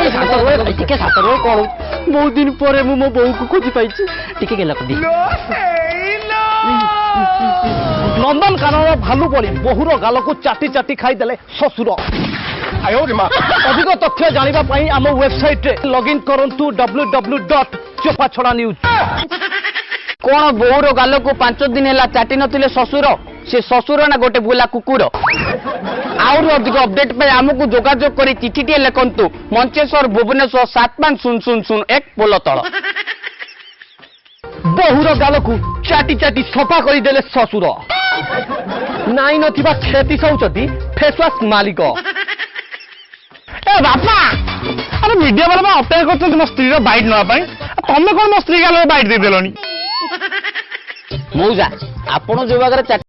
ଟିକେ ଶାନ୍ତ ରୁହ କଣ ବହୁତ ଦିନ ପରେ ମୁଁ ମୋ ବୋଉକୁ ଖୋଜି ପାଇଛି ଟିକେ ଗେଲ କରିଦି ନନ୍ଦନକାନନ ଭାଲୁ ପରି ବୋହୁର ଗାଲକୁ ଚାଟି ଚାଟି ଖାଇଦେଲେ ଶ୍ୱଶୁର। ଅଧିକ ତଥ୍ୟ ଜାଣିବା ପାଇଁ ଆମ ୱେବସାଇଟରେ ଲଗ୍ଇନ୍ କରନ୍ତୁ www.chopachodanews। କଣ ବୋଉର ଗାଲକୁ 5 ଦିନ ହେଲା ଚାଟି ନଥିଲେ ଶ୍ୱଶୁର ସେ ଶ୍ୱଶୁର ନା ଗୋଟେ ବୁଲା କୁକୁର। ଆହୁରି ଅଧିକ ଅପଡେଟ୍ ପାଇଁ ଆମକୁ ଯୋଗାଯୋଗ କରି ଚିଠିଟିଏ ଲେଖନ୍ତୁ ମଞ୍ଚେଶ୍ୱର ଭୁବନେଶ୍ୱର 750001 ପୋଲତଳ। ବୋହୁର ଗାଲକୁ ଚାଟି ଚାଟି ସଫା କରିଦେଲେ ଶ୍ୱଶୁର। ନାଇଁ ନଥିବା କ୍ଷତି ସହୁଛନ୍ତି ଫେସୱାଶ ମାଲିକ। ଏ ବାପା ଆରେ ମିଡିଆ ବାଲା ଅପେକ୍ଷା କରୁଛନ୍ତି ମୋ ସ୍ତ୍ରୀର ବାଇଟ୍ ନେବା ପାଇଁ ତମେ କଣ ମୋ ସ୍ତ୍ରୀ ଗାଲରେ ବାଇଟ୍ ଦେଇଦେଲଣି। ମଉଜା ଆପଣ ଯୋଉ ଭାଗରେ